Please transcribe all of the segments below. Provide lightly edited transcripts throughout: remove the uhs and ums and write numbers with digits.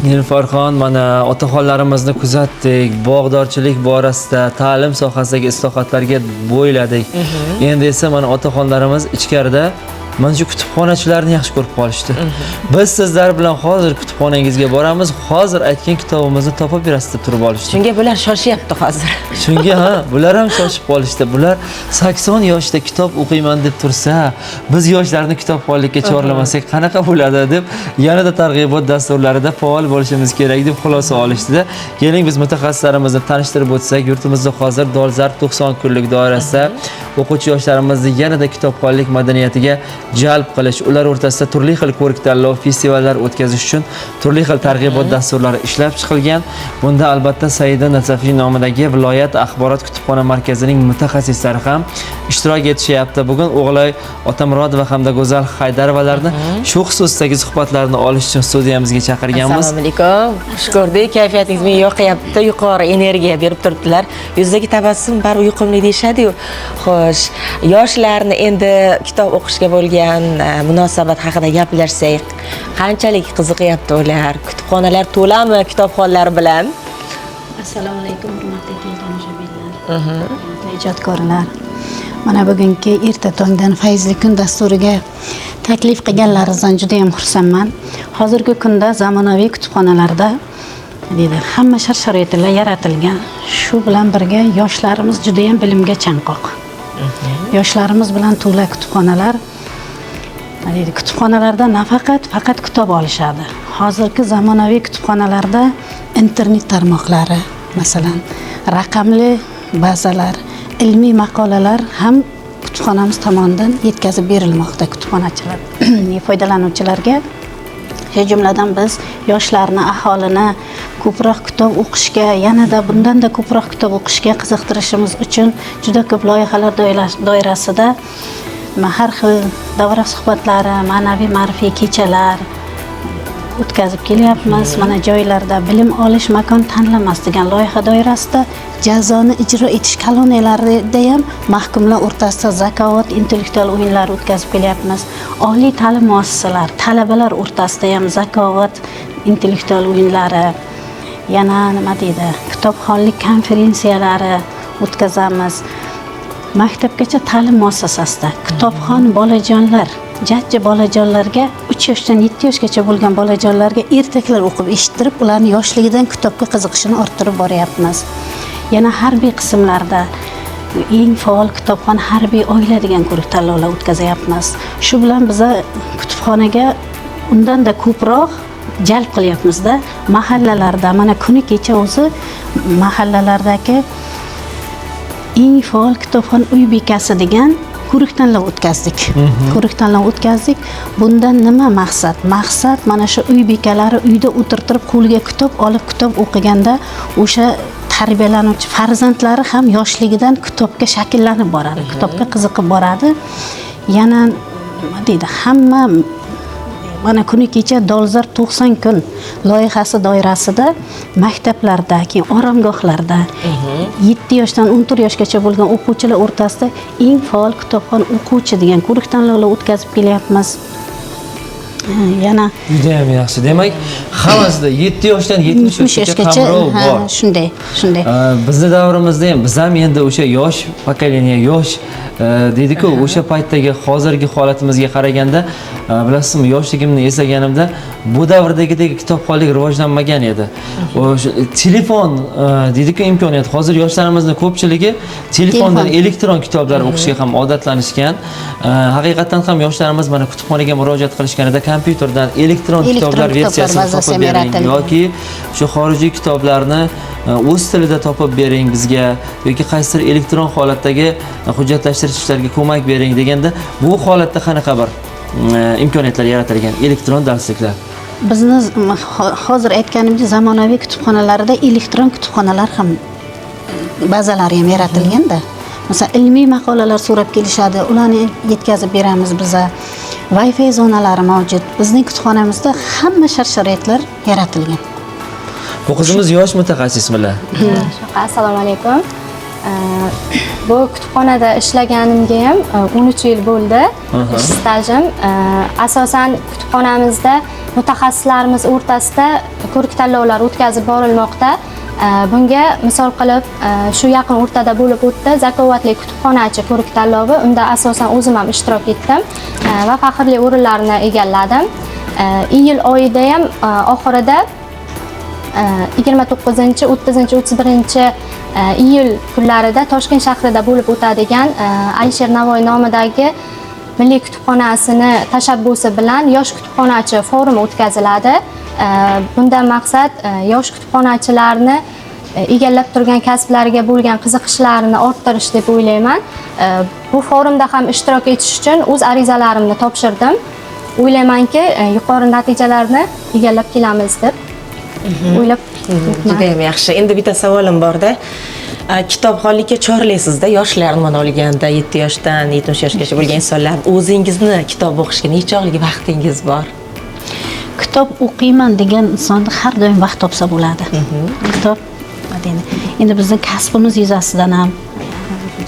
Nilfarxon, mana otaxonlarimizni kuzatdik, bog'dorchilik borasida, ta'lim sohasidagi islohotlarga bo'yladik. Endi esa mana otaxonlarimiz ichkarida mana shu kutubxonachilarni yaxshi ko'rib qolishdi. Biz sizlar bilan hozir kutubxonangizga boramiz, hozir aytgan kitobimizni topib berasiz deb turib olishdi. Shunga bular shoshyapti hozir. Shunga bular ham shoshib qolishdi. Bular 80 yoshda kitob o'qiyman deb tursa, biz yoshlarni kitobxonlikka chorlamasak qanaqa bo'ladi deb yanada targ'ibot dasturlarida faol bo'lishimiz kerak deb xulosa olishdi-da. Keling biz mutaxassislarimizni tanishtirib o'tsak, yurtimizda hozir Dolzarb 90 kunlik doirasida o'quvchi yoshlarimizni yanada kitobxonlik madaniyatiga jalb qilish, ular o'rtasida turli xil ko'rik-tanlov, festivallar o'tkazish uchun turli xil targ'ibot dasturlari ishlab chiqilgan. Bunda albatta Saida Nasafiy nomidagi viloyat axborot kutubxona markazining mutaxassislari ham ishtirok etishyapti. Bugun O'g'loy Otamurodova hamda Go'zal Haydarovalarni shu xususdagi suhbatlarni olish uchun studiyamizga chaqirganmiz. Assalomu alaykum. Xush ko'rdik. Kayfiyatingiz menga yoqyapti. Yuqori energiya berib turibdilar. Yuzdagi tabassum bari yuqumli deyshadi-yu. Xo'sh, yoshlarni endi kitob o'qishga bo'lgan munosabat haqida gaplashsak, qanchalik qiziqyapti ular? Kutubxonalar to'lami kitobxonlar bilan? Assalomu alaykum, hurmatli tomoshabinlar, ijodkorlar. Mana bugungi erta tongdan fayzli kun dasturiga taklif qilganlaringizdan juda ham xursandman. Hozirgi kunda zamonaviy kutubxonalarda hamma shart-sharoitlar yaratilgan. Shu bilan birga yoshlarimiz juda ham bilimga chanqoq. Yoshlarimiz bilan to'la kutubxonalar. Kutubxonalarda faqat kitob olishadi. Hozirgi zamonaviy kutubxonalarda internet tarmoqlari, masalan, raqamli bazalar, ilmiy maqolalar ham kutubxonamiz tomonidan yetkazib berilmoqda kutubxonachilar, foydalanuvchilarga. Shu jumladan biz yoshlarni, aholini ko'proq kitob o'qishga, yanada bundanda ko'proq kitob o'qishga qiziqtirishimiz uchun juda ko'p loyihalar doirasida har xil davra suhbatlari, ma'naviy ma'rifiy kechalar o'tkazib kelyapmiz. Mana joylarda bilim olish makon tanlamas degan loyiha doirasida jazoni ijro etish koloniyalarida ham mahkumlar o'rtasida zakovat, intellektual o'yinlar o'tkazib kelyapmiz. Oliy ta'lim muassasalari, talabalar o'rtasida ham zakovat, intellektual o'yinlari, yana nima deydi, kitobxonlik konferensiyalari o'tkazamiz. Maktabgacha ta'lim muassasasida kitobxon bolajonlar, jajji bolajonlarga 3 yoshdan 7 yoshgacha bo'lgan bolajonlarga ertaklar o'qib eshittirib, ularni yoshligidan kitobga qiziqishini orttirib boryapmiz. Yana harbiy qismlarda eng faol kitobxon harbiy oila degan ko'rik-tanlovlar o'tkazyapmiz. Shu bilan biz kutubxonaga undan-da ko'proq jalb qilyapmiz-da. Mahallalarda mana kuni kecha o'zi mahallalardagi eng faol kitobxon uy bekasi degan ko'rik-tanlov o'tkazdik. Ko'rik-tanlov o'tkazdik. Bundan nima maqsad? Maqsad mana shu uy bekalari uyda o'tirtirib qo'liga kitob olib kitob o'qiganda o'sha tarbiyalanuvchi farzandlari ham yoshligidan kitobga shakllanib boradi, kitobga qiziqib boradi. Yana nima deydi, hamma mana kuni kecha Dolzarb 90 kun loyihasi doirasida maktablarda, keyin oromgohlarda 7 yoshdan 14 yoshgacha bo'lgan o'quvchilar o'rtasida eng faol kitobxon o'quvchi degan ko'rik-tanlovlar o'tkazib kelyapmiz. Yana juda ham yaxshi. Demak, hammasida 7 yoshdan 70 yoshgacha qamrov bor. Shunday. Bizning davrimizda ham biz ham endi o'sha yosh pokoleniya, yosh deydi-ku, o'sha paytdagi hozirgi holatimizga qaraganda, bilasizmi, yoshligimni eslaganimda bu davrdagidek kitobxonlik rivojlanmagan edi. O'sha telefon deydi-ku, imkoniyat. Hozir yoshlarimizni ko'pchiligi telefondan elektron kitoblar o'qishga ham odatlanishgan. Haqiqatan ham yoshlarimiz mana kutubxonaga murojaat qilishganida kompyuterdan elektron kitoblar versiyasini topib bering yoki shu xorijiy kitoblarni o'z tilida topib bering bizga yoki qaysidir elektron holatdagi hujjatlashtirishlarga ko'mak bering deganda bu holatda qanaqa bir imkoniyatlar yaratilgan elektron darsliklar. Bizni hozir aytganimdek zamonaviy kutubxonalarida elektron kutubxonalar ham bazalari ham yaratilganda. Masalan, ilmiy maqolalar so'rab kelishadi, ularni yetkazib beramiz biz. Wi-Fi zonalari mavjud. Bizning kutubxonamizda hamma shart-sharoitlar yaratilgan. Bu qizimiz yosh mutaxassismilar. Assalomu alaykum. Bu kutubxonada ishlaganimga ham 13 yil bo'ldi. Ish stajim. Asosan kutubxonamizda mutaxassislarimiz o'rtasida ko'rik tanlovlar o'tkazib borilmoqda. Bunga misol qilib shu yaqin o'rtada bo'lib o'tdi Zakovatli kutubxonachi ko'rik tanlovi. Unda asosan o'zim ham ishtirok etdim va faxrli o'rinlarni egalladim. Iyul oyida ham oxirida 29, 30, 31 iyul kunlarida Toshkent shahrida bo'lib o'tadigan Alisher Navoiy nomidagi Milliy kutubxonasini tashabbusi bilan yosh kutubxonachi forumi o'tkaziladi. Bundan maqsad yosh kutubxonachilarni egallab turgan kasblariga bo'lgan qiziqishlarini orttirish deb o'ylayman. Bu forumda ham ishtirok etish uchun o'z arizalarimni topshirdim. O'ylaymanki, yuqori natijalarni egallab kelamiz deb o'ylab Juda ham yaxshi. Endi bitta savolim borda. Kitobxonlikka chorlaysizda yoshlarni mana olganda 7 yoshdan 70 yoshgacha bo'lgan insonlar o'zingizni kitob o'qishga nechog'lik vaqtingiz bor? Kitob o'qiyman degan insonni har doim vaqt topsa bo'ladi. Kitob endi bizning kasbimiz yuzasidan ham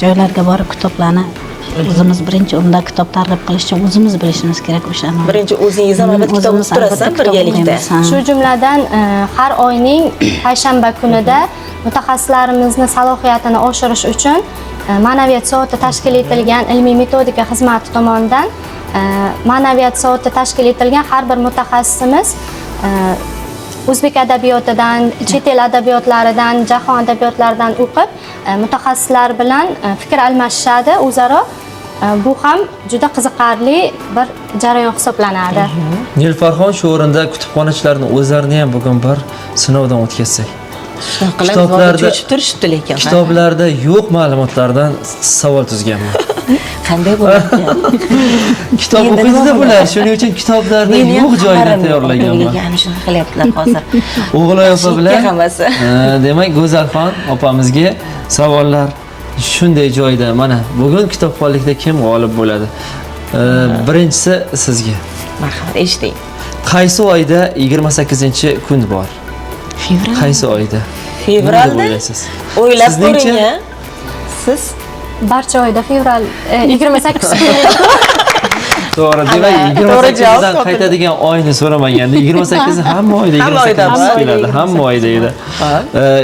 joylarga borib kitoblarni o'zimiz birinchi o'rinda kitob targ'ib qilish uchun o'zimiz bilishimiz kerak o'shani. Birinchi o'zingiz ham albatta kitob o'qib turasiz birgalikda. Shu jumladan har oyning payshanba kunida mutaxassislarimizni salohiyatini oshirish uchun ma'naviyat soati tashkil etilgan ilmiy metodika xizmati tomonidan ma'naviyat soati tashkil etilgan har bir mutaxassisimiz o'zbek adabiyotidan, chet el adabiyotlaridan, jahon adabiyotlaridan o'qib mutaxassislar bilan fikr almashishadi o'zaro. Bu ham juda qiziqarli bir jarayon hisoblanadi. Nilfarxon shu o'rinda kutubxonachilarni o'zlarini ham bugun bir sinovdan o'tkazsak. Kitoblarda turishibdi lekin. Kitoblarda yo'q ma'lumotlardan savol tuzganman. Qanday bo'ladi? Kitob o'qiydi bular, shuning uchun kitoblarni yo'q joyidan tayyorlaganman. Yana shuni qilyaptilar hozir. O'g'loy opa bilan hammasi. Demak, Go'zalxon opamizga savollar shunday joyda. Mana bugun kitobxonlikda kim g'olib bo'ladi? Birinchisi sizga. Marhamat, eshiting. Qaysi oyda 28-kun bor? Fevral. Qaysi oyda? Fevralda o'ylab ko'ring. Siz Barcha oyda fevral 28 kun. To'g'ri, demak 28dan qaytadigan oyni so'ramaganda 28 hamma oyda 28 keladi, hamma oyda edi.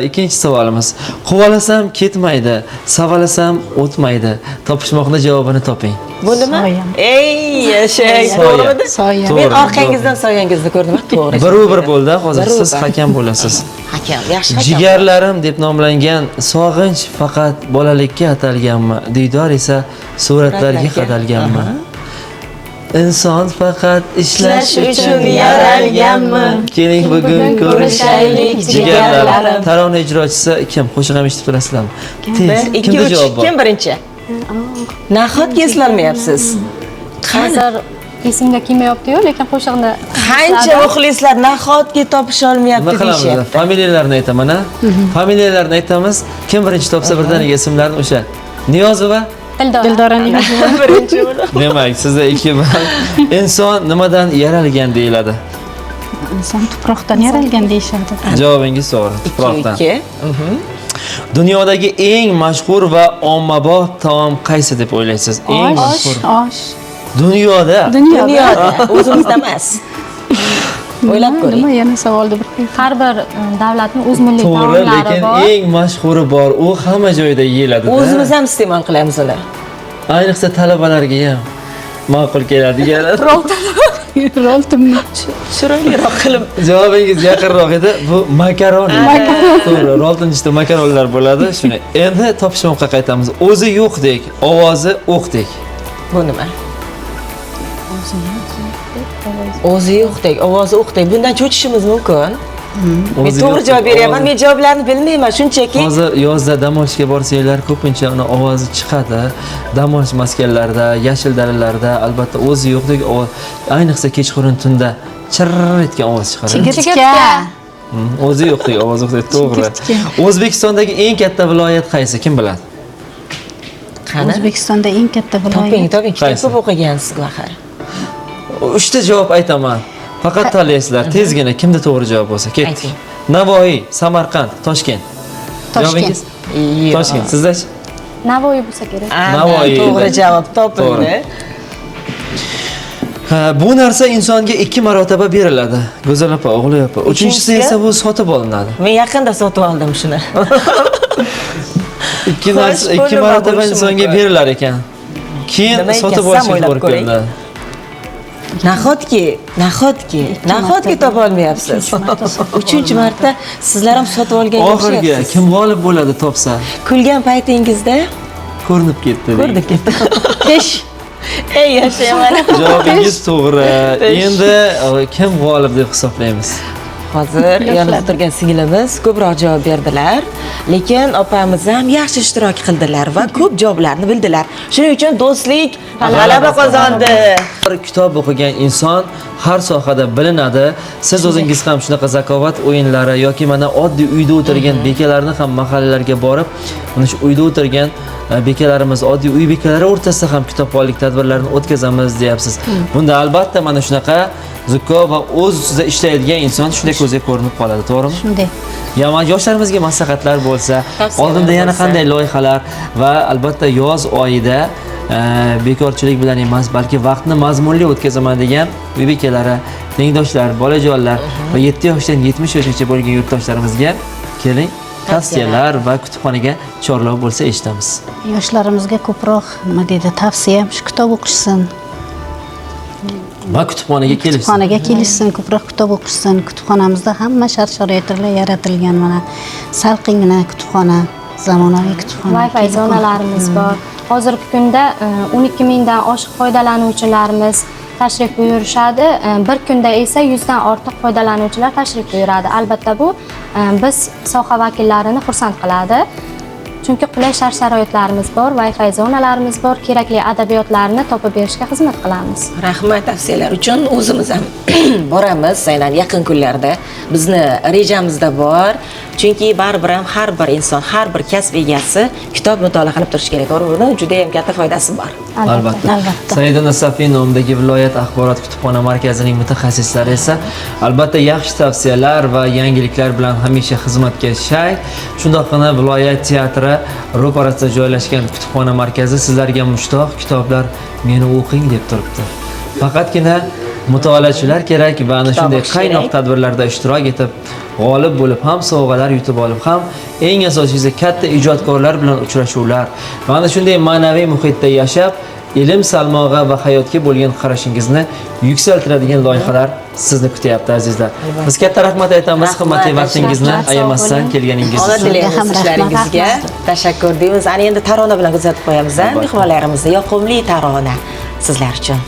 Ikkinchi savolimiz. Quvalasam ketmaydi, savalasam o'tmaydi. Topishmoqni javobini toping. Bu nima? Ey, yashang, to'g'rimi? Soya. Men orqangizdan soyangizni ko'rdim, to'g'ri. Bir bo'ldi, hozir siz hakam bo'lasiz. Hakam, yaxshi hakam. Jigarlarim deb nomlangan sog'inch faqat bolalikka atalganmi? Diydor esa suratlarga qadalganmi? Inson faqat ishlash uchun yaralganmi? Keling bugun ko'rishaylik jigarlarim. Tarona ijrochisi kim? Qo'shiq ham eshitib turasizlarmi? 1, 2, 3 kim birinchi? Nahotki eslolmayapsiz? Hozir esimga kelmayapti-yu, lekin qo'shiqni Qancha muxlislar nahotki topisha olmayapti Nima qilamiz? deyishyapti. Familiyalarni aytaman, ha? Familiyalarni aytamiz. Kim birinchi topsa birdaniga ismlarni o'sha. Niyozova, Dildoraning Birinchi bo'lib. demak, sizda 2 ball. Inson nimadan yaralgan deyiladi? inson tuproqdan yaralgan deyishadi. Javobingiz to'g'ri. Tuproqdan. 2. Dunyodagi eng mashhur va ommabop taom qaysi deb o'ylaysiz? Eng mashhur. Osh. Dunyoda. Dunyoda, o'zimizda emas. O'ylab ko'ring. Nima yana savolni bir qo'ying. har bir davlatning o'z milliy To'g'ri, taomlari lekin bor. eng mashhuri bor. U hamma joyda yeyiladi. O'zimiz ham iste'mol qilamiz uni. Ayniqsa talabalarga ham ma'qul keladigan. Roltimni. Chiroyliroq qilib. Javobingiz yaqinroq edi. Bu makaroni. To'g'ri, roltinchda makaronlar bo'ladi. Shuni endi topishmoqqa qaytamiz. O'zi yo'qdek, ovozi o'qdek. Bu nima? O'zi yo'qdek, ovozi o'qdek. Bundan cho'chishimiz mumkin. Men to'g'ri javob beryapman. Men javoblarni bilmayman, shunchaki. Hozir yozda dam olishga borsanglar, ko'pincha uni ovozi chiqadi. Dam olish maskanlarida, yashil dalalarda albatta o'zi yo'qdek, ayniqsa kechqurun tunda chirr etgan ovoz chiqadi. Chigirtka. O'zi yo'qdek, ovoz o'qdek, to'g'ri. O'zbekistondagi eng katta viloyat qaysi? Kim biladi? Qani? O'zbekistonda eng katta Toping, viloyat. toping. Kitob Qaysi? ko'p o'qigansiz axir. 3 ta javob aytaman. Faqat tanlaysizlar. Tezgina kimda to'g'ri javob bo'lsa, ketdik. Ayting. Navoiy, Samarqand, Toshkent. Toshkent. Javobingiz Yo'q. Toshkent, sizdachi? Navoiy bo'lsa kerak. Navoiy edi. To'g'ri javob topildi. To'g'ri. Bu narsa insonga 2 marotaba beriladi. Go'zal opa, o'g'li opa. Uchinchisi esa bu sotib olinadi. Men yaqinda sotib oldim shuni. Ikki pulni marotaba bo'lishi insonga mumkin. berilar ekan. Keyin Nima sotib ekan, olishga o'ylab to'g'ri ko'ring. keladi. Nahotki topolmayapsiz. 3-marta sizlar ham sotib olgan Oxirgi kim g'olib bo'ladi topsa, Kulgan paytingizda ko'rinib ketdi. ko'rdik ketdi. Ey yashayman. Javobingiz to'g'ri. Endi kim g'olib deb hisoblaymiz? Hozir yonimda turgan singlimiz ko'proq javob berdilar, lekin opamiz ham yaxshi ishtirok qildilar va ko'p javoblarni bildilar. Shuning uchun do'stlik g'alaba qozondi. Bir kitob o'qigan inson har sohada bilinadi. Siz o'zingiz ham shunaqa zakovat o'yinlari yoki mana oddiy uyda o'tirgan bekalarni ham mahallalarga borib, mana shu uyda o'tirgan bekalarimiz, oddiy uy bekalari o'rtasida ham kitobxonlik tadbirlarini o'tkazamiz deyapsiz. Bunda albatta mana shunaqa zukko va o'z ustida ishlaydigan inson shunday ko'zga ko'rinib qoladi, to'g'rimi? Shunday. Yomon yoshlarimizga maslahatlar bo'lsa, Tavsiyalar oldinda yana bo'lsa. qanday loyihalar va albatta yoz oyida bekorchilik bilan emas, balki vaqtni mazmunli o'tkazaman degan uy bekalari, tengdoshlar, bolajonlar va 7 yoshdan 70 yoshgacha bo'lgan yurtdoshlarimizga keling, tavsiyalar va kutubxonaga chorlov bo'lsa eshitamiz. Yoshlarimizga ko'proq nima deydi, tavsiyam shu kitob o'qishsin. Va kutubxonaga kelishsin. Kutubxonaga kelishsin, ko'proq kitob o'qishsin. Kutubxonamizda hamma shart-sharoitlar yaratilgan, mana salqingina kutubxona, zamonaviy kutubxona. Wi-Fi zonalarimiz bor. Hozirgi kunda 12 mingdan oshiq foydalanuvchilarimiz tashrif buyurishadi. Bir kunda esa 100 dan ortiq foydalanuvchilar tashrif buyuradi. Albatta bu biz soha vakillarini xursand qiladi. Chunki qulay shart-sharoitlarimiz bor, Wi-Fi zonalarimiz bor, kerakli adabiyotlarni topib berishga xizmat qilamiz. Rahmat tavsiyalar uchun. O'zimiz ham boramiz aynan yaqin kunlarda. Bizni rejamizda bor. Chunki baribir ham har bir inson, har bir kasb egasi kitob mutolaa qilib turish kerak. Buni juda ham katta foydasi bor. Albatta. Albatta. Saida Nasafiy nomidagi viloyat axborot kutubxona markazining mutaxassislari esa albatta yaxshi tavsiyalar va yangiliklar bilan hamisha xizmatga shay. Shundoqqina viloyat teatri ro'parasida joylashgan kutubxona markazi sizlarga mushtoq kitoblar meni o'qing deb turibdi. Faqatgina mutolaachilar kerak va ana shunday o'qish qaynoq kerak. tadbirlarda ishtirok etib, g'olib bo'lib ham sovg'alar yutib olib ham eng asosiysi katta ijodkorlar bilan uchrashuvlar va ana shunday ma'naviy muhitda yashab, ilm salmog'i va hayotga bo'lgan qarashingizni yuksaltiradigan loyihalar sizni kutyapti azizlar. Biz katta rahmat aytamiz, Rahmat, qimmatli vaqtingizni rahmat, ayamasdan sog' bo'ling. kelganingiz Ona uchun. tilaymiz ham rahmat, ishlaringizga. rahmat. Tashakkur deymiz. Ana endi tarona bilan kuzatib qo'yamiz. Mehmonlarimizga yoqimli tarona sizlar uchun.